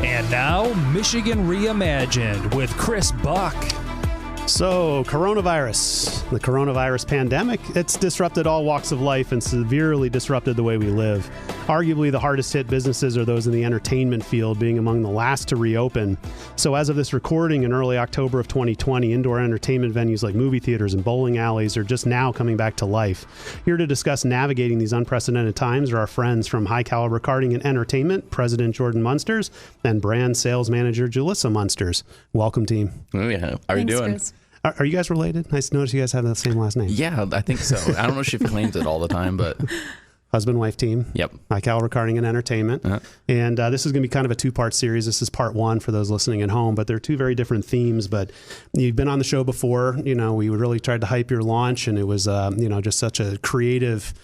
And now, Michigan Reimagined with Chris Buck. So, the coronavirus pandemic, it's disrupted all walks of life and severely disrupted the way we live. Arguably, the hardest hit businesses are those in the entertainment field, being among the last to reopen. So as of this recording in early October of 2020, indoor entertainment venues like movie theaters and bowling alleys are just now coming back to life. Here to discuss navigating these unprecedented times are our friends from High Caliber Karting and Entertainment, President Jordan Munsters, and Brand Sales Manager Julissa Munsters. Welcome, team. Oh, yeah. How are you doing? Chris. Are you guys related? Nice to notice you guys have the same last name. Yeah, I think so. I don't know if she claims it all the time, but... Husband-wife team. Yep. High Caliber Karting and Entertainment. Uh-huh. And this is going to be kind of a two-part series. This is part one for those listening at home, but they're two very different themes. But you've been on the show before. You know, we really tried to hype your launch, and it was, just such a creative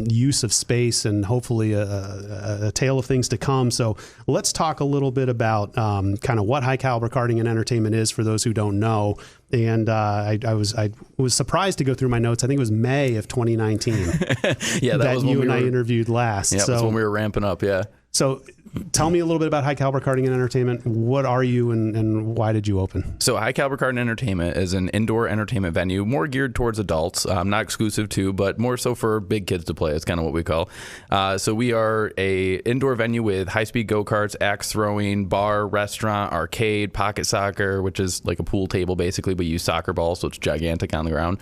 use of space and hopefully a tale of things to come. So let's talk a little bit about kind of what High Caliber Karting and Entertainment is for those who don't know. And I was surprised to go through my notes. I think it was May of 2019. Yeah, that was when you and I interviewed last. Yeah, that's when we were ramping up. Yeah. So tell me a little bit about High Caliber Karting and Entertainment. What are you and why did you open? So High Caliber Karting and Entertainment is an indoor entertainment venue, more geared towards adults, not exclusive to, but more so for big kids to play. It's kind of what we call. So we are a indoor venue with high-speed go-karts, axe throwing, bar, restaurant, arcade, pocket soccer, which is like a pool table basically. We use soccer balls, so it's gigantic on the ground.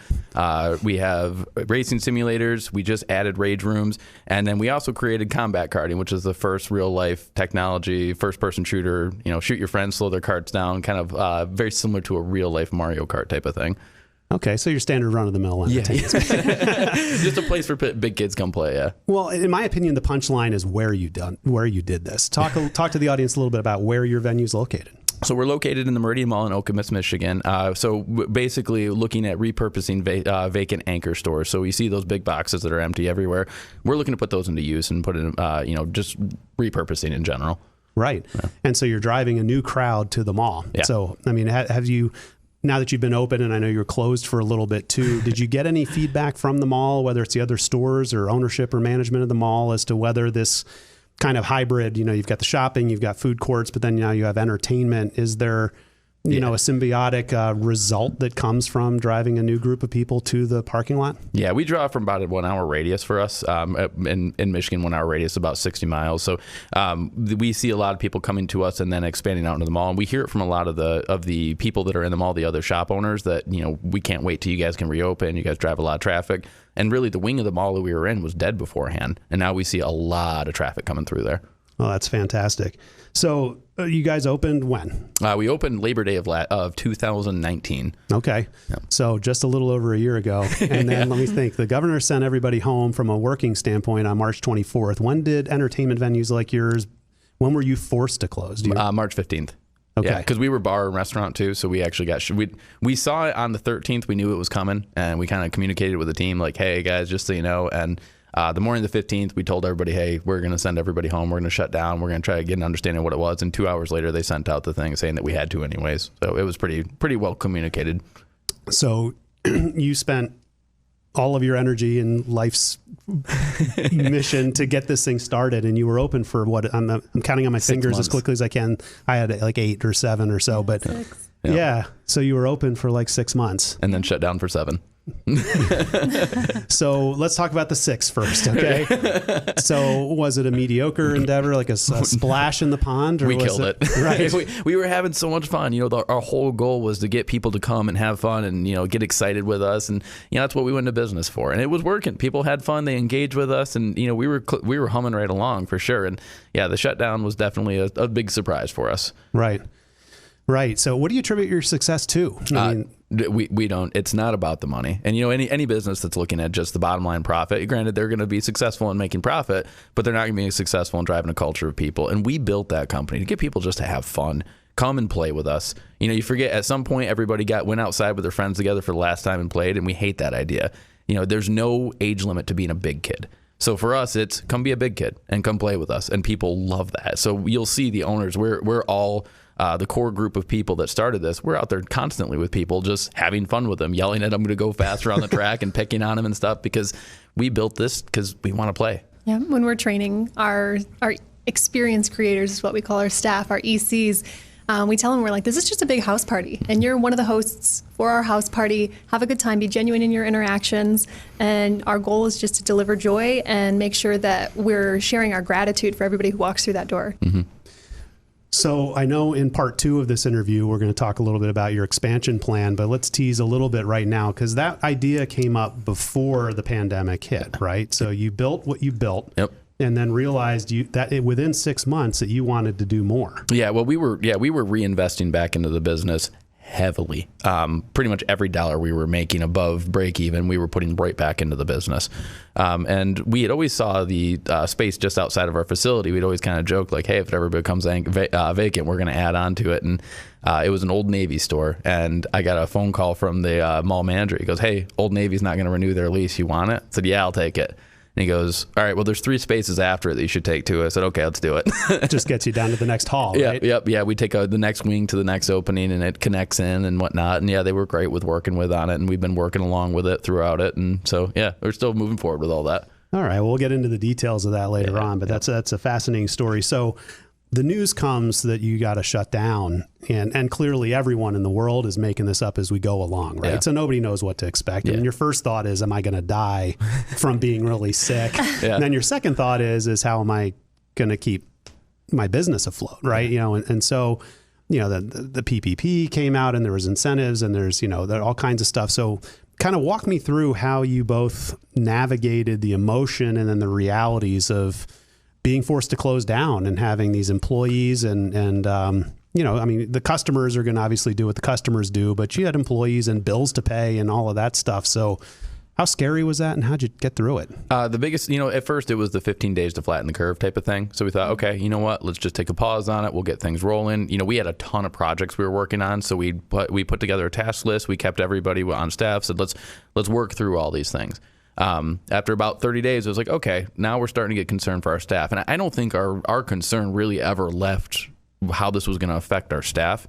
We have racing simulators. We just added rage rooms. And then we also created combat karting, which is the first real-life technology, first-person shooter, shoot your friends, slow their carts down, kind of very similar to a real-life Mario Kart type of thing. Okay, so your standard run-of-the-mill entertainment. Yeah. Just a place for big kids come play, yeah. Well, in my opinion, the punchline is where you did this. Talk to the audience a little bit about where your venue is located. So we're located in the Meridian Mall in Okemos, Michigan. So basically looking at repurposing vacant anchor stores. So we see those big boxes that are empty everywhere. We're looking to put those into use and put in, just repurposing in general. Right. Yeah. And so you're driving a new crowd to the mall. Yeah. So, I mean, have you, now that you've been open, and I know you were closed for a little bit too, did you get any feedback from the mall, whether it's the other stores or ownership or management of the mall, as to whether this kind of hybrid, you've got the shopping, you've got food courts, but then now you have entertainment. Is there, a symbiotic result that comes from driving a new group of people to the parking lot? Yeah, we draw from about a 1 hour radius for us. In Michigan, 1 hour radius, about 60 miles. So we see a lot of people coming to us and then expanding out into the mall. And we hear it from a lot of the people that are in the mall, the other shop owners, that, we can't wait till you guys can reopen. You guys drive a lot of traffic. And really, the wing of the mall that we were in was dead beforehand. And now we see a lot of traffic coming through there. Oh, that's fantastic. So you guys opened when? We opened Labor Day of 2019. Okay. Yeah. So just a little over a year ago. And then let me think. The governor sent everybody home from a working standpoint on March 24th. When did entertainment venues like yours, when were you forced to close? March 15th. Okay. Yeah, because we were bar and restaurant too, so we actually we saw it on the 13th. We knew it was coming, and we kind of communicated with the team like, "Hey guys, just so you know." And the morning of the 15th, we told everybody, "Hey, we're going to send everybody home. We're going to shut down. We're going to try to get an understanding of what it was." And 2 hours later, they sent out the thing saying that we had to anyways. So it was pretty well communicated. So you spent all of your energy and life's mission to get this thing started, and you were open for what I'm counting on my fingers as quickly as I can. I had like 8 or 7 or so, but 6. Yeah. So you were open for like 6 months and then shut down for 7. So let's talk about the 6 first, okay? So was it a mediocre endeavor, like a splash in the pond? Or we killed it. Right. we were having so much fun. Our whole goal was to get people to come and have fun and, get excited with us. And, that's what we went into business for. And it was working. People had fun. They engaged with us. And, we were humming right along for sure. And, yeah, the shutdown was definitely a big surprise for us. Right. Right. So what do you attribute your success to? We don't. It's not about the money. And, any business that's looking at just the bottom line profit, granted, they're going to be successful in making profit, but they're not going to be successful in driving a culture of people. And we built that company to get people just to have fun. Come and play with us. You forget at some point everybody went outside with their friends together for the last time and played, and we hate that idea. There's no age limit to being a big kid. So for us, it's come be a big kid and come play with us. And people love that. So you'll see the owners, we're all the core group of people that started this. We're out there constantly with people, just having fun with them, yelling at them to go faster on the track and picking on them and stuff, because we built this because we want to play. Yeah, when we're training our experience creators is what we call our staff, our ECs. We tell them, we're like, this is just a big house party, and you're one of the hosts for our house party. Have a good time, be genuine in your interactions, and our goal is just to deliver joy and make sure that we're sharing our gratitude for everybody who walks through that door. Mm-hmm. So I know in part 2 of this interview, we're going to talk a little bit about your expansion plan, but let's tease a little bit right now, because that idea came up before the pandemic hit, right? So you built what you built. Yep. And then realized within 6 months that you wanted to do more. Yeah, well, we were reinvesting back into the business heavily. Pretty much every dollar we were making above break even, we were putting right back into the business. And we had always saw the space just outside of our facility. We'd always kind of joke like, hey, if it ever becomes vacant, we're going to add on to it. And it was an Old Navy store. And I got a phone call from the mall manager. He goes, hey, Old Navy's not going to renew their lease. You want it? I said, yeah, I'll take it. And he goes, all right, well, there's 3 spaces after it that you should take too. I said, okay, let's do it. It just gets you down to the next hall, right? Yeah. We take the next wing to the next opening, and it connects in and whatnot. And yeah, they were great with working with on it, and we've been working along with it throughout it. And so, yeah, we're still moving forward with all that. All right, well, we'll get into the details of that later on, but that's a fascinating story. So the news comes that you got to shut down, and clearly everyone in the world is making this up as we go along, right? Yeah. So nobody knows what to expect. And your first thought is, am I going to die from being really sick? And then your second thought is how am I going to keep my business afloat, right? You know, and so, you know, the PPP came out, and there was incentives, and there's, you know, there all kinds of stuff. So kind of walk me through how you both navigated the emotion and then the realities of being forced to close down and having these employees and you know, I mean, the customers are going to obviously do what the customers do, but you had employees and bills to pay and all of that stuff. So how scary was that, and how'd you get through it? The biggest, you know, at first it was the 15 days to flatten the curve type of thing. So we thought, okay, you know what, let's just take a pause on it. We'll get things rolling. You know, we had a ton of projects we were working on. So we put together a task list. We kept everybody on staff, said, let's work through all these things. After about 30 days, it was like, okay, now we're starting to get concerned for our staff. And I don't think our concern really ever left how this was going to affect our staff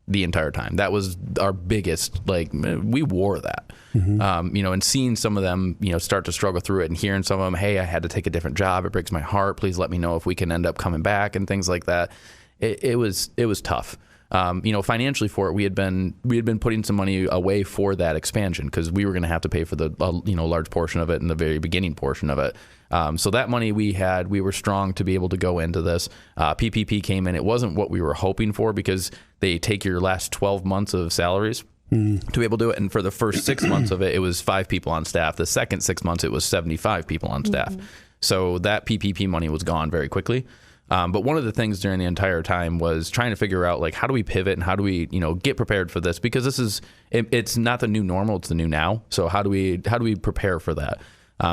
the entire time. That was our biggest, like, we wore that. Mm-hmm. You know, and seeing some of them, you know, start to struggle through it, and hearing some of them, hey, I had to take a different job. It breaks my heart. Please let me know if we can end up coming back, and things like that. It was tough. You know, financially for it, we had been putting some money away for that expansion, because we were going to have to pay for the large portion of it in the very beginning portion of it. So that money we were strong to be able to go into this. PPP came in. It wasn't what we were hoping for, because they take your last 12 months of salaries to be able to do it. And for the first 6 months of it, it was 5 people on staff. The second 6 months, it was 75 people on staff. Mm-hmm. So that PPP money was gone very quickly. But one of the things during the entire time was trying to figure out, like, how do we pivot and how do we, you know, get prepared for this? Because it's not the new normal, it's the new now. So how do we prepare for that?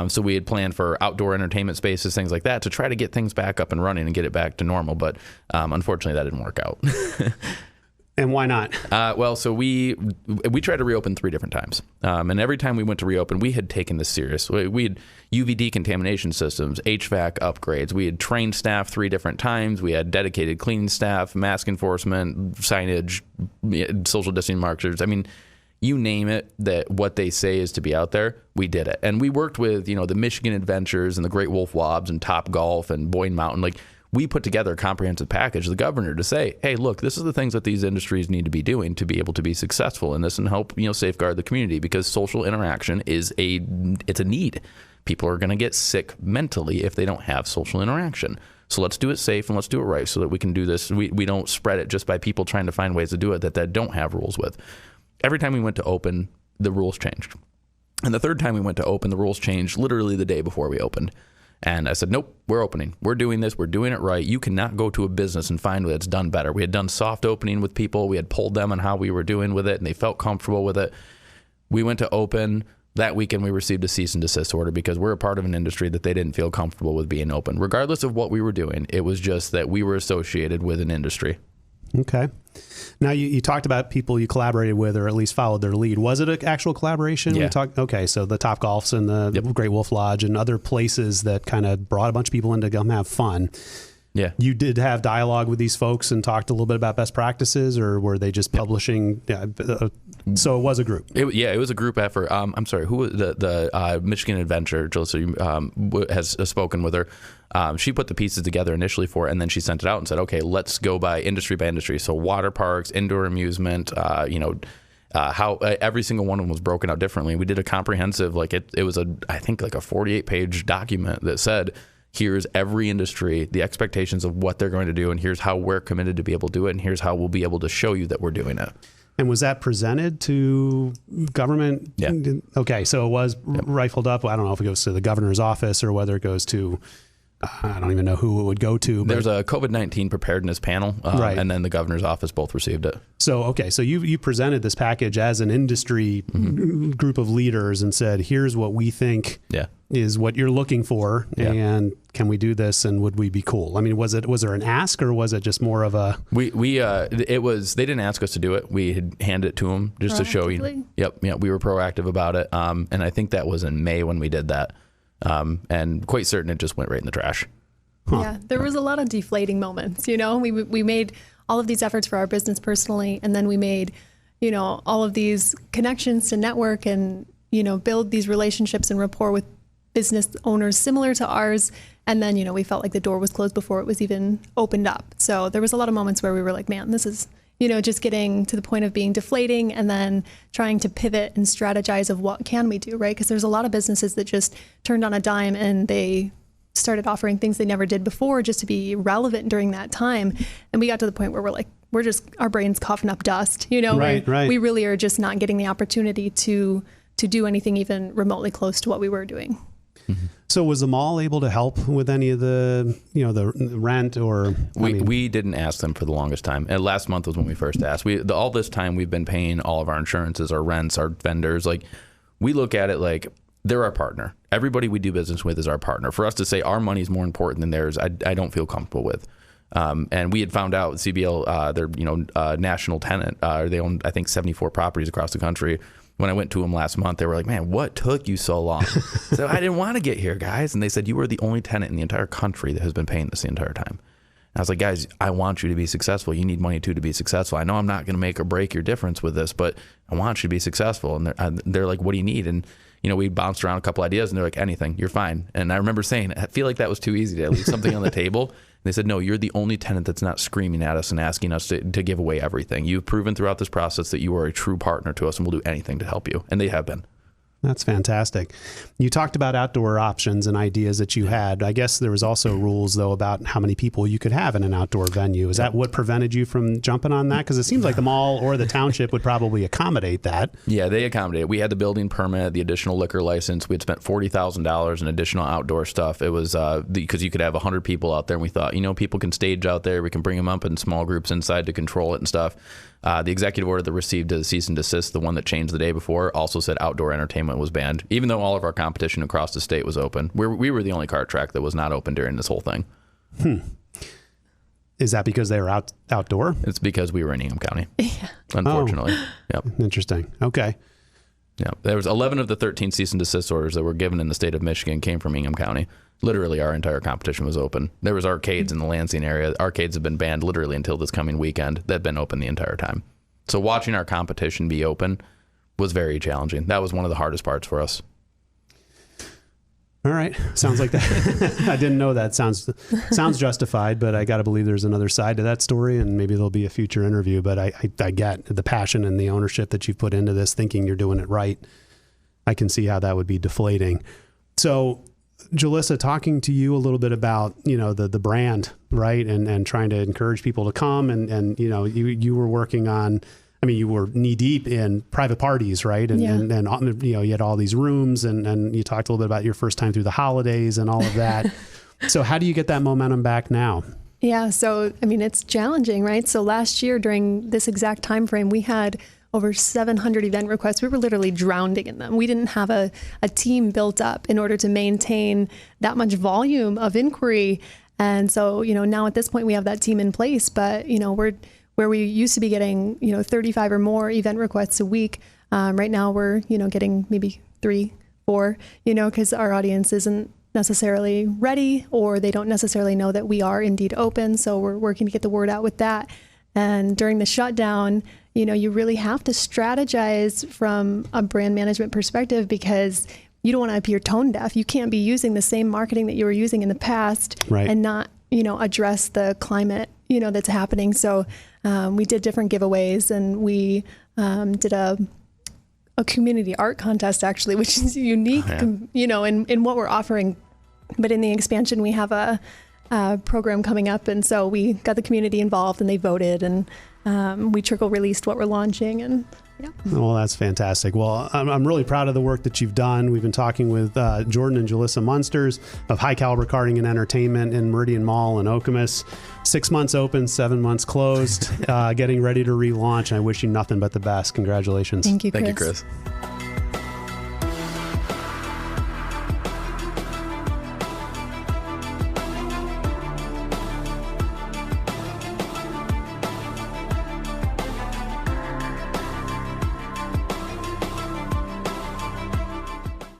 So we had planned for outdoor entertainment spaces, things like that, to try to get things back up and running and get it back to normal. But unfortunately, that didn't work out. And why not? Well, so we tried to reopen 3 different times. And every time we went to reopen, we had taken this serious. We had UV decontamination systems, HVAC upgrades. We had trained staff 3 different times. We had dedicated cleaning staff, mask enforcement, signage, social distancing markers. I mean, you name it, that what they say is to be out there, we did it. And we worked with, you know, the Michigan Adventures and the Great Wolf Wobs and Top Golf and Boyne Mountain. Like, we put together a comprehensive package, the governor, to say, hey, look, this is the things that these industries need to be doing to be able to be successful in this and help, you know, safeguard the community, because social interaction it's a need. People are going to get sick mentally if they don't have social interaction. So let's do it safe and let's do it right, so that we can do this. We don't spread it just by people trying to find ways to do it that don't have rules with. Every time we went to open, the rules changed. And the third time we went to open, the rules changed literally the day before we opened. And I said, nope, we're opening. We're doing this. We're doing it right. You cannot go to a business and find that it's done better. We had done soft opening with people. We had polled them on how we were doing with it, and they felt comfortable with it. We went to open. That weekend, we received a cease and desist order, because we're a part of an industry that they didn't feel comfortable with being open. Regardless of what we were doing, it was just that we were associated with an industry. Okay. Now, you talked about people you collaborated with, or at least followed their lead. Was it an actual collaboration? Yeah. Okay, so the Top Golfs and the Great Wolf Lodge and other places that kind of brought a bunch of people in to come have fun. Yeah. You did have dialogue with these folks and talked a little bit about best practices, or were they just publishing So it was a group. It was a group effort. I'm sorry, who was the Michigan Adventure? Julissa has spoken with her. She put the pieces together initially for it, and then she sent it out and said, okay, let's go by industry. So water parks, indoor amusement, how every single one of them was broken out differently. We did a comprehensive, it was I think a 48-page document that said, here's every industry, the expectations of what they're going to do, and here's how we're committed to be able to do it, and here's how we'll be able to show you that we're doing it. And was that presented to government? Yeah. Okay, so it was rifled up. I don't know if it goes to the governor's office or whether it goes to, I don't even know who it would go to. But there's a COVID-19 preparedness panel, right. And then the governor's office both received it. So, okay, so you presented this package as an industry group of leaders and said, here's what we think is what you're looking for, and can we do this, and would we be cool? I mean, was there an ask, or was it just more of a... they didn't ask us to do it. We had handed it to them just to show you. Yep, we were proactive about it. And I think that was in May when we did that. And quite certain it just went right in the trash. Huh. Yeah, there was a lot of deflating moments. We made all of these efforts for our business personally, and then we made, all of these connections to network and, build these relationships and rapport with business owners similar to ours. And then, we felt like the door was closed before it was even opened up. So there was a lot of moments where we were like, man, this is, just getting to the point of being deflating, and then trying to pivot and strategize of what can we do, right? Because there's a lot of businesses that just turned on a dime and they started offering things they never did before just to be relevant during that time. And we got to the point where we're like, our brains coughing up dust, Right. We really are just not getting the opportunity to do anything even remotely close to what we were doing. Mm-hmm. So was the mall able to help with any of the, the rent or? We didn't ask them for the longest time. And last month was when we first asked. All this time we've been paying all of our insurances, our rents, our vendors. We look at it like they're our partner. Everybody we do business with is our partner. For us to say our money is more important than theirs, I don't feel comfortable with. And we had found out CBL, their national tenant, they own I think 74 properties across the country. When I went to them last month, they were like, man, what took you so long? So I didn't want to get here, guys. And they said, you were the only tenant in the entire country that has been paying this the entire time. And I was like, guys, I want you to be successful. You need money too to be successful. I know I'm not going to make or break your difference with this, but I want you to be successful. And they're like, what do you need? And we bounced around a couple ideas, and they're like, anything, you're fine. And I remember saying, I feel like that was too easy to leave something on the table. And they said, no, you're the only tenant that's not screaming at us and asking us to give away everything. You've proven throughout this process that you are a true partner to us, and we'll do anything to help you. And they have been. That's fantastic. You talked about outdoor options and ideas that you had. I guess there was also rules, though, about how many people you could have in an outdoor venue. Is that what prevented you from jumping on that? Because it seems like the mall or the township would probably accommodate that. Yeah, they accommodate it. We had the building permit, the additional liquor license. We had spent $40,000 in additional outdoor stuff. It was because you could have 100 people out there. And we thought, people can stage out there. We can bring them up in small groups inside to control it and stuff. The executive order that received a cease and desist, the one that changed the day before, also said outdoor entertainment was banned, even though all of our competition across the state was open. We were the only kart track that was not open during this whole thing. Is that because they were outdoor? It's because we were in Ingham County, unfortunately. Oh. Yep. Interesting. Okay. Yeah, there was 11 of the 13 cease and desist orders that were given in the state of Michigan came from Ingham County. Literally, our entire competition was open. There was arcades in the Lansing area. Arcades have been banned literally until this coming weekend. They've been open the entire time. So watching our competition be open was very challenging. That was one of the hardest parts for us. All right. Sounds like that. I didn't know that. Sounds justified, but I got to believe there's another side to that story, and maybe there'll be a future interview. But I get the passion and the ownership that you've put into this, thinking you're doing it right. I can see how that would be deflating. So, Julissa, talking to you a little bit about, the brand, right? And trying to encourage people to come and you were working on, you were knee deep in private parties, right? And you had all these rooms and you talked a little bit about your first time through the holidays and all of that. So how do you get that momentum back now? Yeah. So, it's challenging, right? So last year during this exact time frame, we had over 700 event requests. We were literally drowning in them. We didn't have a team built up in order to maintain that much volume of inquiry. And so, now at this point we have that team in place, but, we're where we used to be getting, 35 or more event requests a week. Right now we're, getting maybe 3, 4, because our audience isn't necessarily ready, or they don't necessarily know that we are indeed open. So we're working to get the word out with that. And during the shutdown, you really have to strategize from a brand management perspective, because you don't want to appear tone deaf. You can't be using the same marketing that you were using in the past and not, address the climate, that's happening. So we did different giveaways, and we did a community art contest, actually, which is unique, in what we're offering. But in the expansion, we have a program coming up. And so we got the community involved, and they voted, and we trickle released what we're launching. And Well, that's fantastic. Well, I'm really proud of the work that you've done. We've been talking with Jordan and Julissa Munsters of High Caliber Karting and Entertainment in Meridian Mall in Okemos. 6 months open, 7 months closed, getting ready to relaunch. And I wish you nothing but the best. Congratulations. Thank you, Chris. Thank you, Chris.